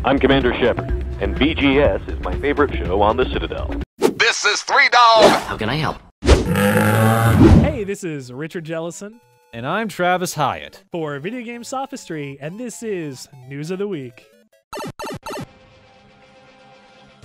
I'm Commander Shepard, and VGS is my favorite show on the Citadel. This is Three Dog! How can I help? Hey, this is Richard Jellison. And I'm Travis Hyatt. For Video Game Sophistry, and this is News of the Week.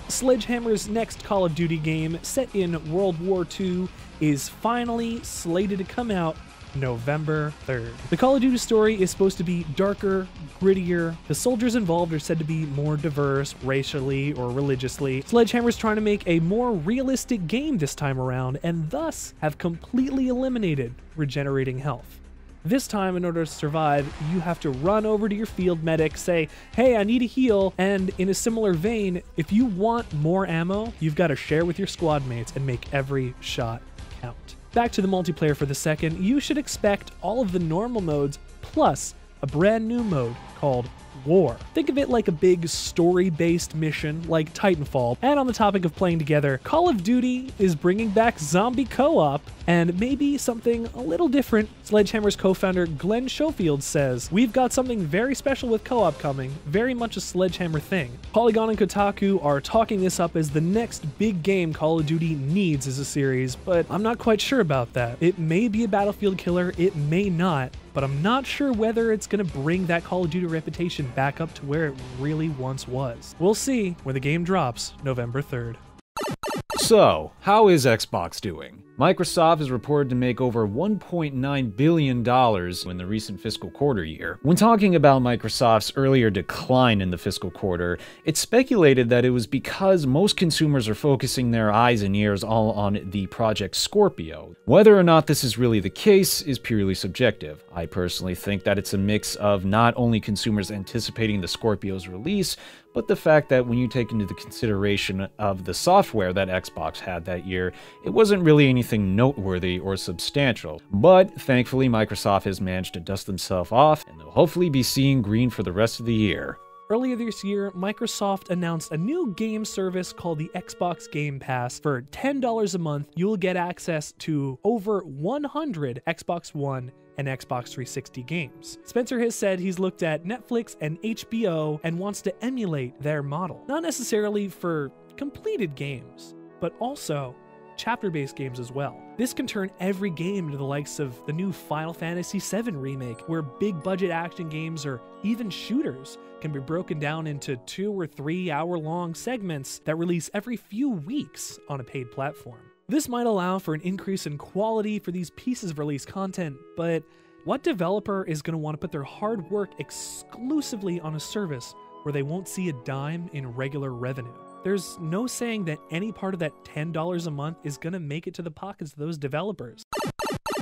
Sledge Hammer's next Call of Duty game, set in World War II, is finally slated to come out November 3rd. The Call of Duty story is supposed to be darker, grittier. The soldiers involved are said to be more diverse, racially or religiously. Sledgehammer's trying to make a more realistic game this time around, and thus have completely eliminated regenerating health. This time, in order to survive, you have to run over to your field medic, say, hey, I need a heal, and in a similar vein, if you want more ammo, you've got to share with your squad mates and make every shot count. Back to the multiplayer for the second, you should expect all of the normal modes plus a brand new mode called War. Think of it like a big story-based mission like Titanfall. And on the topic of playing together, Call of Duty is bringing back zombie co-op, and maybe something a little different. Sledgehammer's co-founder Glenn Schofield says, we've got something very special with co-op coming, very much a Sledgehammer thing. Polygon and Kotaku are talking this up as the next big game Call of Duty needs as a series, but I'm not quite sure about that. It may be a Battlefield killer, it may not, but I'm not sure whether it's going to bring that Call of Duty reputation back up to where it really once was. We'll see when the game drops November 3rd. So, how is Xbox doing? Microsoft is reported to make over $1.9 billion in the recent fiscal quarter year. When talking about Microsoft's earlier decline in the fiscal quarter, it's speculated that it was because most consumers are focusing their eyes and ears all on the Project Scorpio. Whether or not this is really the case is purely subjective. I personally think that it's a mix of not only consumers anticipating the Scorpio's release, but the fact that when you take into the consideration of the software that Xbox had that year, it wasn't really anything noteworthy or substantial. But thankfully, Microsoft has managed to dust themselves off, and they'll hopefully be seeing green for the rest of the year. Earlier this year, Microsoft announced a new game service called the Xbox Game Pass. For $10 a month, you'll get access to over 100 Xbox One and Xbox 360 games. Spencer has said he's looked at Netflix and HBO and wants to emulate their model. Not necessarily for completed games, but also chapter-based games as well. This can turn every game into the likes of the new Final Fantasy VII Remake, where big-budget action games or even shooters can be broken down into 2 or 3 hour-long segments that release every few weeks on a paid platform. This might allow for an increase in quality for these pieces of released content, but what developer is going to want to put their hard work exclusively on a service where they won't see a dime in regular revenue? There's no saying that any part of that $10 a month is going to make it to the pockets of those developers.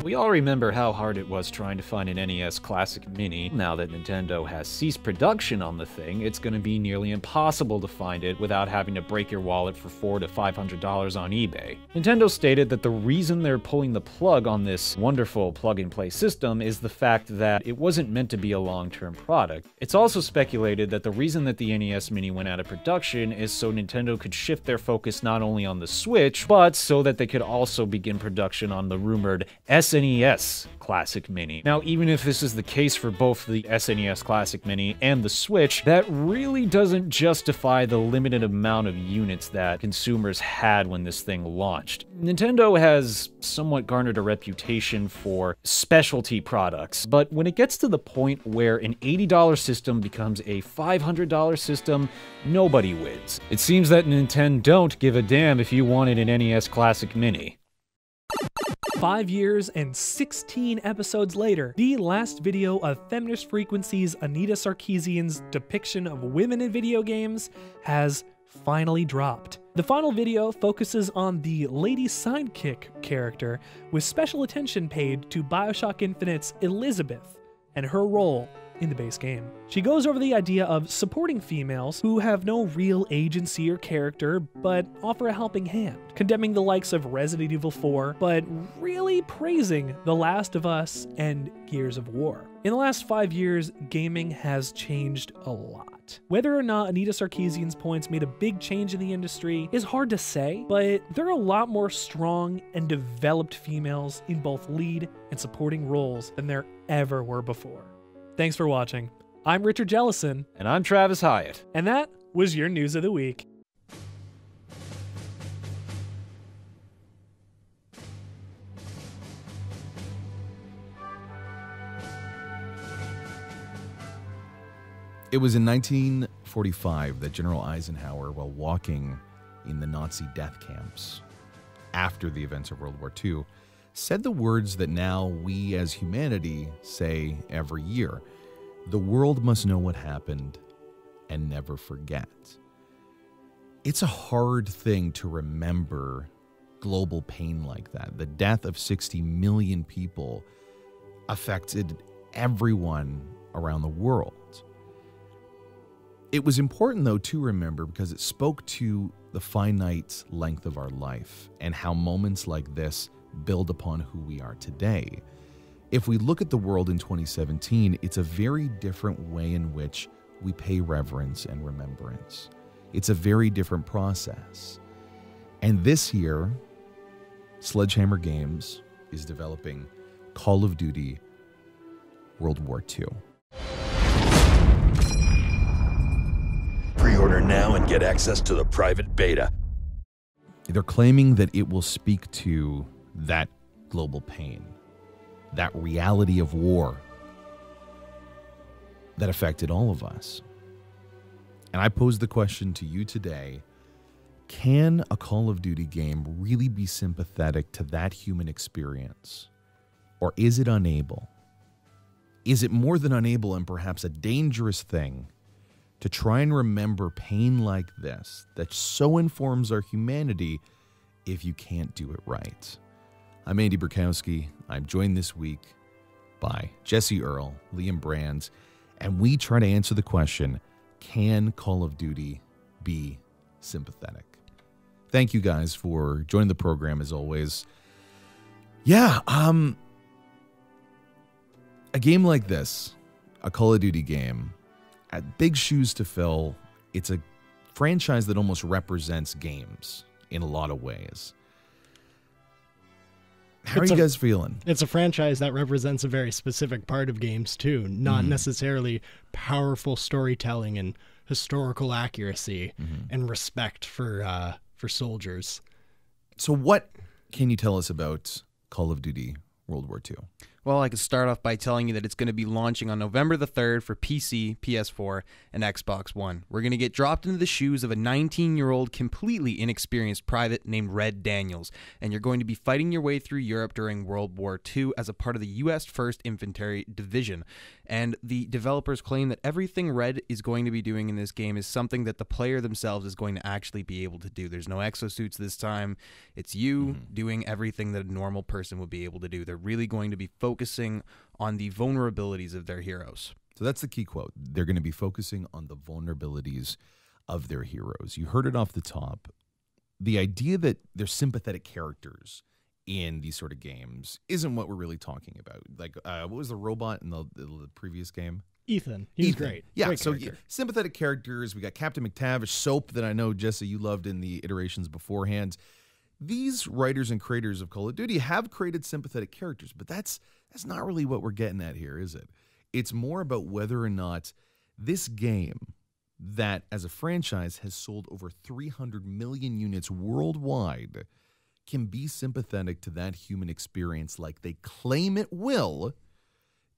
We all remember how hard it was trying to find an NES Classic Mini. Now that Nintendo has ceased production on the thing, it's going to be nearly impossible to find it without having to break your wallet for $400 to $500 on eBay. Nintendo stated that the reason they're pulling the plug on this wonderful plug-and-play system is the fact that it wasn't meant to be a long-term product. It's also speculated that the reason that the NES Mini went out of production is so Nintendo could shift their focus not only on the Switch, but so that they could also begin production on the rumored SNES Classic Mini. Now, even if this is the case for both the SNES Classic Mini and the Switch, that really doesn't justify the limited amount of units that consumers had when this thing launched. Nintendo has somewhat garnered a reputation for specialty products, but when it gets to the point where an $80 system becomes a $500 system, nobody wins. It seems that Nintendo don't give a damn if you wanted an NES Classic Mini. 5 years and 16 episodes later, the last video of Feminist Frequency's Anita Sarkeesian's depiction of women in video games has finally dropped. The final video focuses on the lady sidekick character, with special attention paid to BioShock Infinite's Elizabeth and her role in the base game. She goes over the idea of supporting females who have no real agency or character, but offer a helping hand, condemning the likes of Resident Evil 4, but really praising The Last of Us and Gears of War. In the last 5 years, gaming has changed a lot. Whether or not Anita Sarkeesian's points made a big change in the industry is hard to say, but there are a lot more strong and developed females in both lead and supporting roles than there ever were before. Thanks for watching. I'm Richard Jellison. And I'm Travis Hyatt. And that was your News of the Week. It was in 1945 that General Eisenhower, while walking in the Nazi death camps after the events of World War II, said the words that now we as humanity say every year: the world must know what happened and never forget. It's a hard thing to remember global pain like that. The death of 60 million people affected everyone around the world. It was important, though, to remember because it spoke to the finite length of our life and how moments like this build upon who we are today. If we look at the world in 2017, it's a very different way in which we pay reverence and remembrance. It's a very different process. And this year, Sledge Hammer Games is developing Call of Duty World War II. Pre-order now and get access to the private beta. They're claiming that it will speak to that global pain, that reality of war that affected all of us. And I pose the question to you today: can a Call of Duty game really be sympathetic to that human experience? Or is it unable? Is it more than unable and perhaps a dangerous thing to try and remember pain like this that so informs our humanity if you can't do it right? I'm Andy Burkowski. I'm joined this week by Jesse Earl, Liam Brands, and we try to answer the question, can Call of Duty be sympathetic? Thank you guys for joining the program as always. Yeah, a game like this, a Call of Duty game, at big shoes to fill. It's a franchise that almost represents games in a lot of ways. How are you guys feeling? It's a franchise that represents a very specific part of games too, not necessarily powerful storytelling and historical accuracy and respect for soldiers. So what can you tell us about Call of Duty World War II? Well, I could start off by telling you that it's going to be launching on November the 3rd for PC, PS4, and Xbox One. We're going to get dropped into the shoes of a 19-year-old completely inexperienced private named Red Daniels, and you're going to be fighting your way through Europe during World War II as a part of the U.S. 1st Infantry Division. And the developers claim that everything Red is going to be doing in this game is something that the player themselves is going to actually be able to do. There's no exosuits this time. It's you doing everything that a normal person would be able to do. They're really going to be focusing on the vulnerabilities of their heroes. So that's the key quote. They're going to be focusing on the vulnerabilities of their heroes. You heard it off the top. The idea that they're sympathetic characters in these sort of games isn't what we're really talking about. Like, what was the robot in the previous game? Ethan. He's great. Yeah, great so character. Sympathetic characters. We got Captain McTavish, Soap, that I know, Jesse, you loved in the iterations beforehand. These writers and creators of Call of Duty have created sympathetic characters, but that's not really what we're getting at here, is it? It's more about whether or not this game that, as a franchise, has sold over 300 million units worldwide can be sympathetic to that human experience like they claim it will,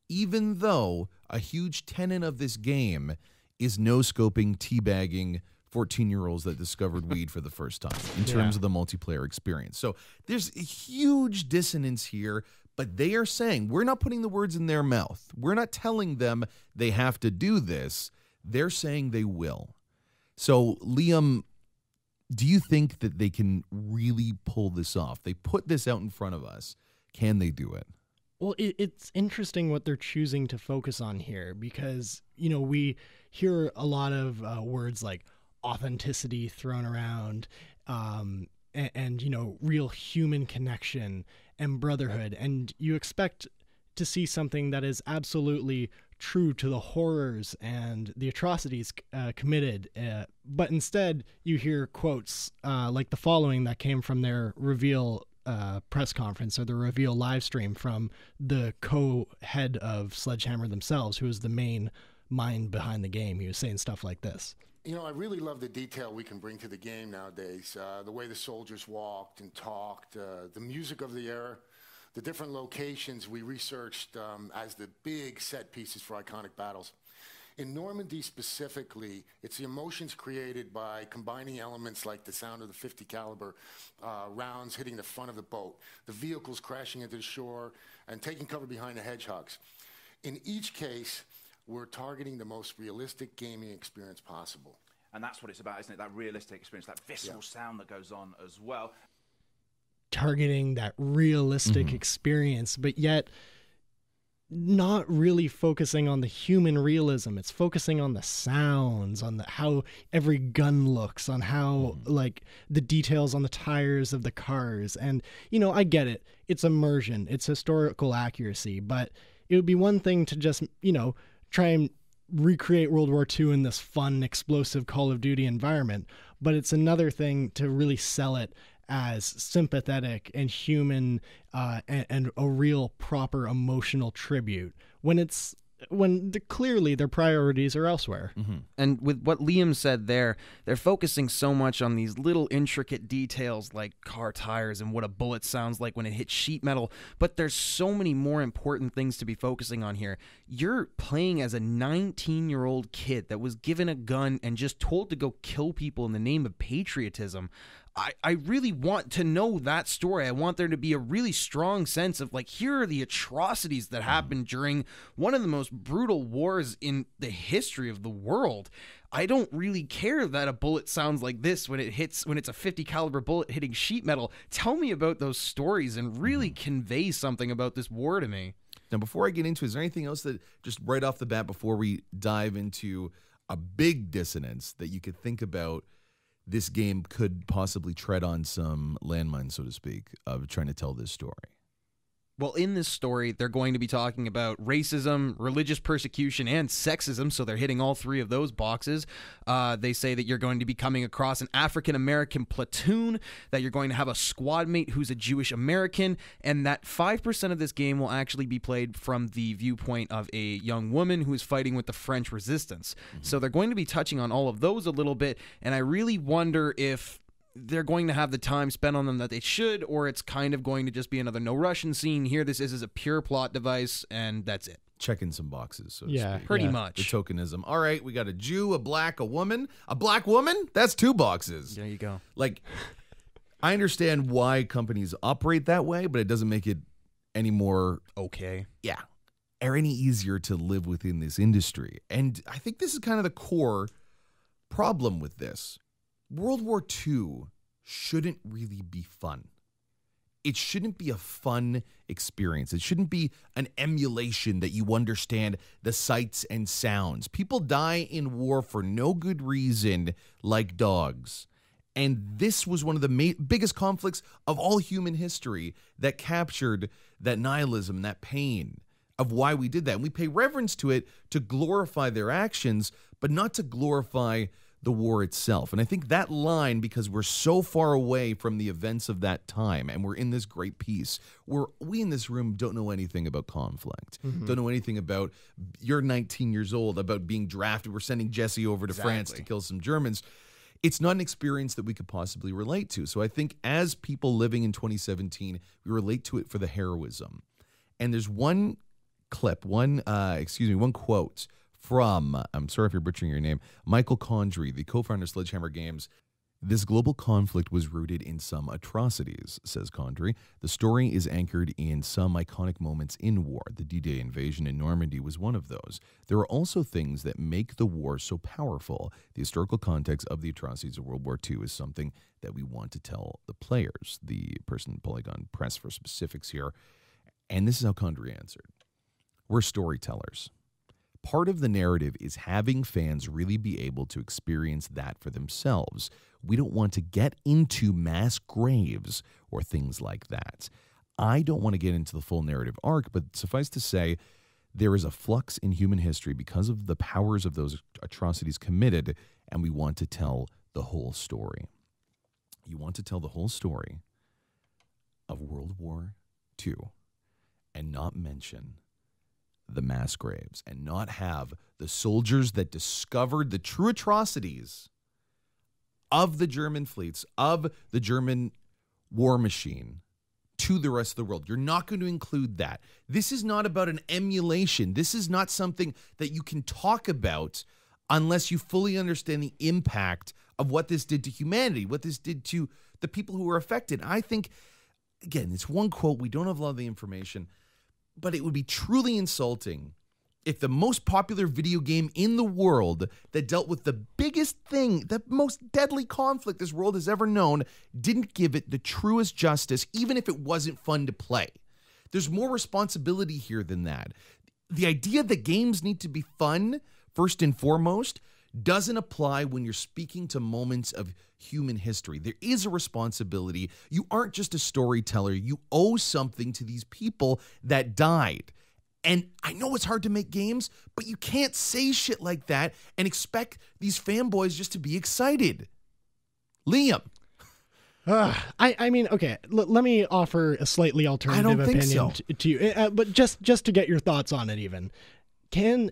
even though a huge tenet of this game is no-scoping, teabagging 14-year-olds that discovered weed for the first time in terms of the multiplayer experience. So there's a huge dissonance here, but they are saying, we're not putting the words in their mouth. We're not telling them they have to do this. They're saying they will. So, Liam, do you think that they can really pull this off? They put this out in front of us. Can they do it? Well, it's interesting what they're choosing to focus on here because, we hear a lot of words like authenticity thrown around and real human connection and brotherhood. And you expect to see something that is absolutely true to the horrors and the atrocities committed. But instead, you hear quotes like the following that came from their reveal press conference or the reveal live stream from the co-head of Sledge Hammer themselves, who is the main mind behind the game. He was saying stuff like this. You know, I really love the detail we can bring to the game nowadays. The way the soldiers walked and talked, the music of the era, the different locations we researched as the big set pieces for iconic battles. In Normandy specifically, it's the emotions created by combining elements like the sound of the 50 caliber rounds hitting the front of the boat, the vehicles crashing into the shore, and taking cover behind the hedgehogs. In each case, we're targeting the most realistic gaming experience possible. And that's what it's about, isn't it? That realistic experience, that visceral sound that goes on as well. Targeting that realistic experience, but yet not really focusing on the human realism. It's focusing on the sounds, on how every gun looks, on how like the details on the tires of the cars. And, you know, I get it. It's immersion. It's historical accuracy. But it would be one thing to just, you know, try and recreate World War II in this fun, explosive Call of Duty environment. But it's another thing to really sell it as sympathetic and human and a real proper emotional tribute when clearly their priorities are elsewhere. And with what Liam said there, they're focusing so much on these little intricate details like car tires and what a bullet sounds like when it hits sheet metal, but there's so many more important things to be focusing on here. You're playing as a 19-year-old kid that was given a gun and just told to go kill people in the name of patriotism. I really want to know that story. I want there to be a really strong sense of, like, here are the atrocities that happened during one of the most brutal wars in the history of the world. I don't really care that a bullet sounds like this when it's a 50 caliber bullet hitting sheet metal. Tell me about those stories and really convey something about this war to me. Now, before I get into it, is there anything else that just right off the bat before we dive into a big dissonance that you could think about this game could possibly tread on some landmines, so to speak, of trying to tell this story? Well, in this story, they're going to be talking about racism, religious persecution, and sexism, so they're hitting all three of those boxes. They say that you're going to be coming across an African-American platoon, that you're going to have a squad mate who's a Jewish American, and that 5% of this game will actually be played from the viewpoint of a young woman who is fighting with the French resistance. So they're going to be touching on all of those a little bit, and I really wonder if they're going to have the time spent on them that they should, or it's kind of going to just be another no Russian scene. Here, this is a pure plot device, and that's it. Checking some boxes, so to speak. Pretty much. The tokenism. All right, we got a Jew, a black, a woman. A black woman? That's 2 boxes. There you go. Like, I understand why companies operate that way, but it doesn't make it any more okay. Yeah. Or any easier to live within this industry. And I think this is kind of the core problem with this. World War II shouldn't really be fun. It shouldn't be a fun experience. It shouldn't be an emulation that you understand the sights and sounds. People die in war for no good reason, like dogs. And this was one of the biggest conflicts of all human history that captured that nihilism, that pain of why we did that. And we pay reverence to it to glorify their actions, but not to glorify the war itself. And I think that line, because we're so far away from the events of that time and we're in this great peace, we in this room don't know anything about conflict, don't know anything about, you're 19 years old, about being drafted, we're sending Jesse over to France to kill some Germans. It's not an experience that we could possibly relate to. So I think as people living in 2017, we relate to it for the heroism. And there's one clip, one quote from, I'm sorry if you're butchering your name, Michael Condrey, the co-founder of Sledge Hammer Games. This global conflict was rooted in some atrocities, says Condrey. The story is anchored in some iconic moments in war. The D-Day invasion in Normandy was one of those. There are also things that make the war so powerful. The historical context of the atrocities of World War II is something that we want to tell the players. The person at Polygon pressed for specifics here. And this is how Condrey answered. We're storytellers. Part of the narrative is having fans really be able to experience that for themselves. We don't want to get into mass graves or things like that. I don't want to get into the full narrative arc, but suffice to say, there is a flux in human history because of the powers of those atrocities committed, and we want to tell the whole story. You want to tell the whole story of World War II and not mention the mass graves and not have the soldiers that discovered the true atrocities of the German fleets, of the German war machine to the rest of the world. You're not going to include that. This is not about an emulation. This is not something that you can talk about unless you fully understand the impact of what this did to humanity, what this did to the people who were affected. I think, again, it's one quote. We don't have a lot of the information, but it would be truly insulting if the most popular video game in the world that dealt with the biggest thing, the most deadly conflict this world has ever known, didn't give it the truest justice, even if it wasn't fun to play. There's more responsibility here than that. The idea that games need to be fun, first and foremost, doesn't apply when you're speaking to moments of human history. There is a responsibility. You aren't just a storyteller. You owe something to these people that died. And I know it's hard to make games, but you can't say shit like that and expect these fanboys just to be excited. Liam. I mean, okay, let me offer a slightly alternative opinion to you, but just to get your thoughts on it even. Can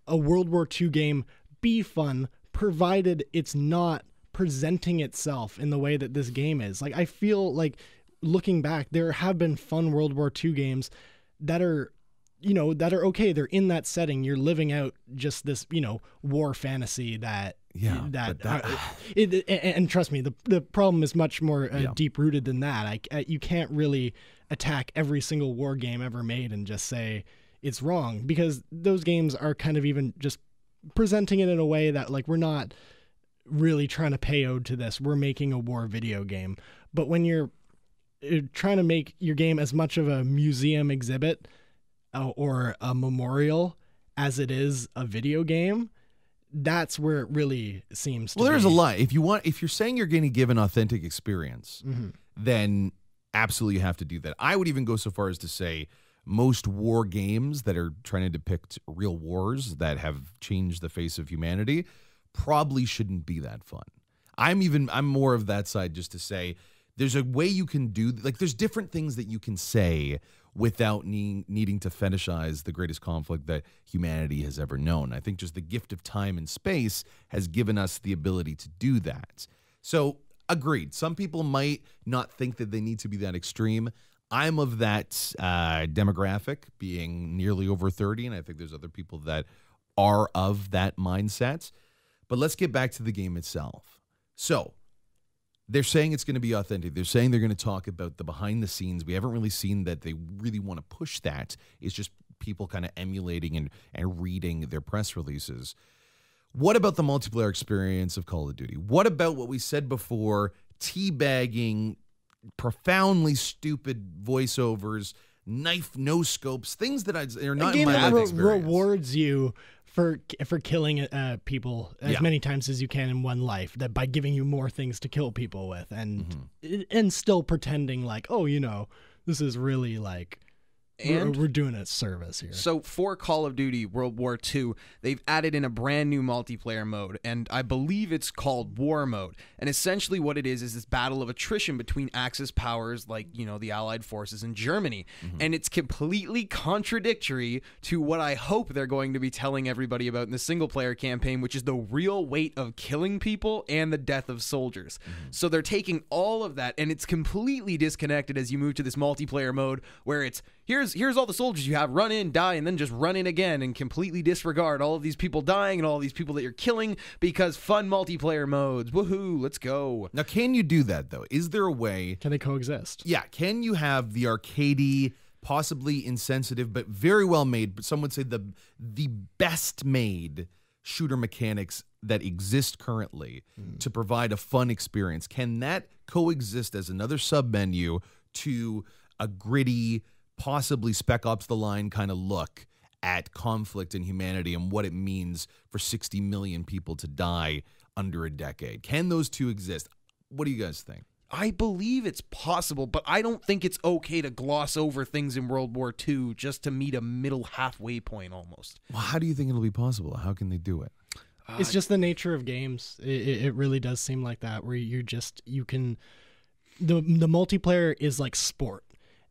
a World War II game be fun provided it's not presenting itself in the way that this game is? Like, I feel like looking back, there have been fun World War II games that are okay. They're in that setting. You're living out just this, war fantasy and trust me, the problem is much more deep rooted than that. You can't really attack every single war game ever made and just say it's wrong, because those games are kind of even just presenting it in a way that, like, we're not really trying to pay ode to this. We're making a war video game. But when you're trying to make your game as much of a museum exhibit or a memorial as it is a video game, that's where it really seems to be. Well, there's a lie. If you're saying you're going to give an authentic experience, then absolutely you have to do that. I would even go so far as to say most war games that are trying to depict real wars that have changed the face of humanity probably shouldn't be that fun. I'm more of that side, just to say there's a way you can do, like, there's different things that you can say without needing to fetishize the greatest conflict that humanity has ever known. I think just the gift of time and space has given us the ability to do that. So, agreed. Some people might not think that they need to be that extreme. I'm of that demographic, being nearly over 30, and I think there's other people that are of that mindset. But let's get back to the game itself. So, they're saying it's going to be authentic. They're saying they're going to talk about the behind the scenes. We haven't really seen that they really want to push that. It's just people kind of emulating and reading their press releases. What about the multiplayer experience of Call of Duty? What about what we said before, teabagging, profoundly stupid voiceovers, knife no-scopes, things that are not in my life experience? Rewards you for killing people as many times as you can in one life, that by giving you more things to kill people with, and still pretending like, this is really like, and we're doing a service here. So for Call of Duty World War II, they've added in a brand new multiplayer mode, and I believe it's called War Mode. And essentially what it is this battle of attrition between Axis powers like, the Allied forces in Germany. And it's completely contradictory to what I hope they're going to be telling everybody about in the single-player campaign, which is the real weight of killing people and the death of soldiers. So they're taking all of that, and it's completely disconnected as you move to this multiplayer mode, where it's, here's all the soldiers you have, run in, die, and then just run in again, and completely disregard all of these people dying and all of these people that you're killing, because fun multiplayer modes. Woohoo, let's go. Now, can you do that, though? Is there a way? Can they coexist? Yeah. Can you have the arcadey, possibly insensitive, but very well made, but some would say the best made shooter mechanics that exist currently to provide a fun experience? Can that coexist as another sub-menu to a gritty, possibly Spec Ops The Line kind of look at conflict and humanity and what it means for 60 million people to die under a decade? Can those two exist? What do you guys think? I believe it's possible, but I don't think it's okay to gloss over things in World War II just to meet a middle halfway point almost. Well, how do you think it'll be possible? How can they do it? It's just the nature of games. It really does seem like that, where the multiplayer is like sport.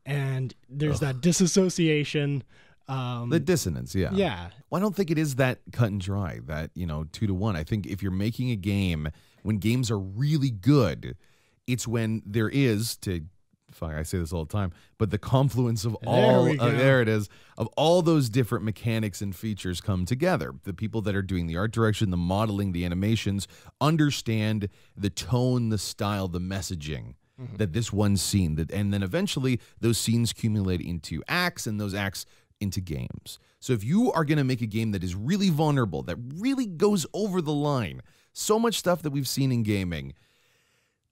And there's that disassociation The dissonance, yeah. Yeah. Well, I don't think it is that cut and dry, that, 2-to-1. I think if you're making a game, when games are really good, it's when there is, I say this all the time, but the confluence of there it is, of all those different mechanics and features come together. The people that are doing the art direction, the modeling, the animations, understand the tone, the style, the messaging that this one scene, and then eventually those scenes accumulate into acts, and those acts into games. So if you are going to make a game that is really vulnerable, that really goes over the line, so much stuff that we've seen in gaming,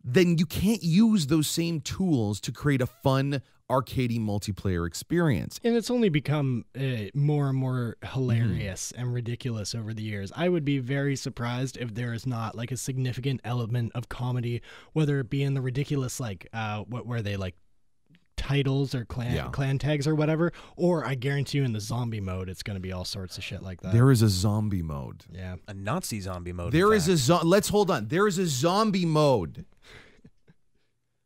then you can't use those same tools to create a fun, arcadey multiplayer experience. And it's only become more and more hilarious and ridiculous over the years. I would be very surprised if there is not like a significant element of comedy, whether it be in the ridiculous, like where they like titles or clan tags or whatever, or I guarantee you in the zombie mode, it's going to be all sorts of shit like that. There is a zombie mode. Yeah. A Nazi zombie mode. There is let's hold on. There is a zombie mode.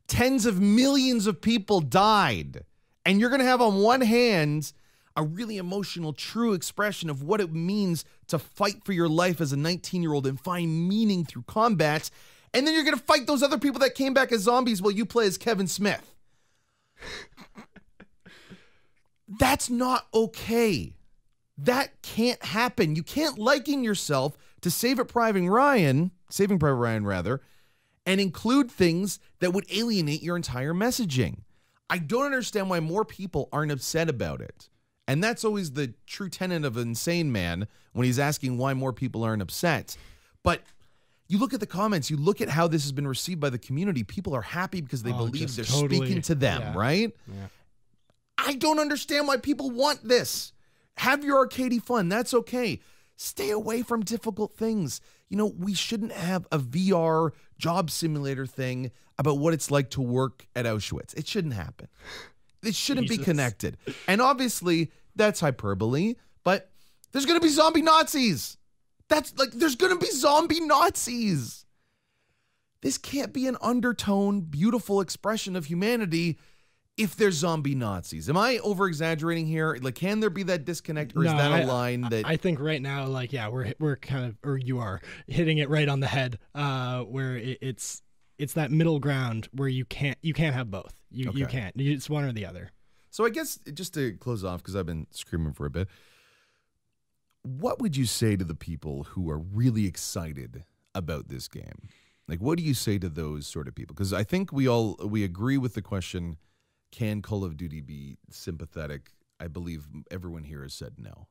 Tens of millions of people died. And you're going to have on one hand a really emotional, true expression of what it means to fight for your life as a 19-year-old and find meaning through combat. And then you're going to fight those other people that came back as zombies while you play as Kevin Smith. That's not okay. That can't happen. You can't liken yourself to Saving Private Ryan, and include things that would alienate your entire messaging. I don't understand why more people aren't upset about it. And that's always the true tenet of an insane man when he's asking why more people aren't upset. But you look at the comments, you look at how this has been received by the community. People are happy because they believe they're speaking to them, right? Yeah. I don't understand why people want this. Have your arcadey fun. That's okay. Stay away from difficult things. We shouldn't have a VR job simulator thing about what it's like to work at Auschwitz. It shouldn't happen. It shouldn't be connected. And obviously, that's hyperbole, but there's going to be zombie Nazis. There's going to be zombie Nazis. This can't be an undertone, beautiful expression of humanity if there's zombie Nazis. Am I over-exaggerating here? Like, can there be that disconnect, or is that a line that... I think right now, we're kind of, or you are, hitting it right on the head, where it's that middle ground where you can't have both. You can't. It's one or the other. So I guess, just to close off, because I've been screaming for a bit, what would you say to the people who are really excited about this game? Like, what do you say to those sort of people? Because I think we agree with the question, can Call of Duty be sympathetic? I believe everyone here has said no.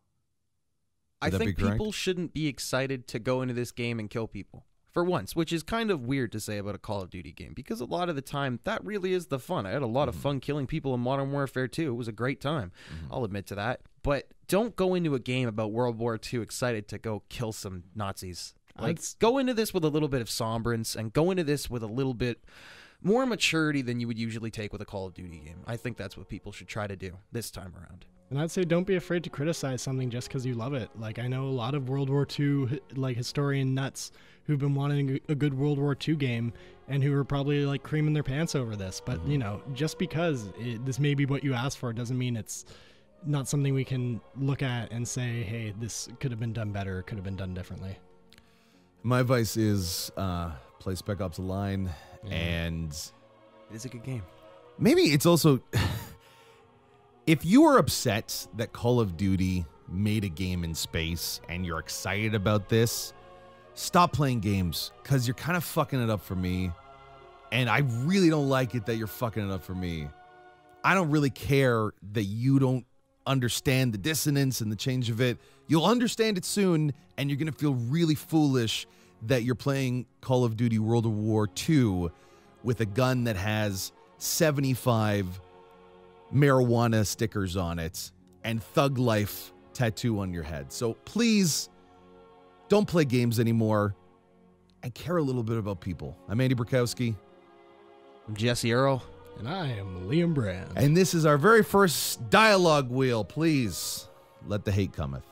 I think people shouldn't be excited to go into this game and kill people. For once, which is kind of weird to say about a Call of Duty game, because a lot of the time, that really is the fun. I had a lot of fun killing people in Modern Warfare 2. It was a great time. I'll admit to that. But don't go into a game about World War II excited to go kill some Nazis. Go into this with a little bit of sombrance, and go into this with a little bit more maturity than you would usually take with a Call of Duty game. I think that's what people should try to do this time around. And I'd say don't be afraid to criticize something just because you love it. Like, I know a lot of World War II historian nuts who've been wanting a good World War II game and who are probably creaming their pants over this. But just because this may be what you asked for doesn't mean it's not something we can look at and say, hey, this could have been done better, could have been done differently. My advice is play Spec Ops: The Line, and it is a good game. Maybe it's also, if you are upset that Call of Duty made a game in space and you're excited about this, stop playing games, because you're kind of fucking it up for me, and I really don't like it that you're fucking it up for me. I don't really care that you don't understand the dissonance and the change of it. You'll understand it soon, and you're going to feel really foolish that you're playing Call of Duty World War II with a gun that has 75 marijuana stickers on it and Thug Life tattoo on your head. So please don't play games anymore and care a little bit about people. I'm Andy Burkowski. I'm Jesse Earl. And I am Liam Brand. And this is our very first dialogue wheel. Please let the hate cometh.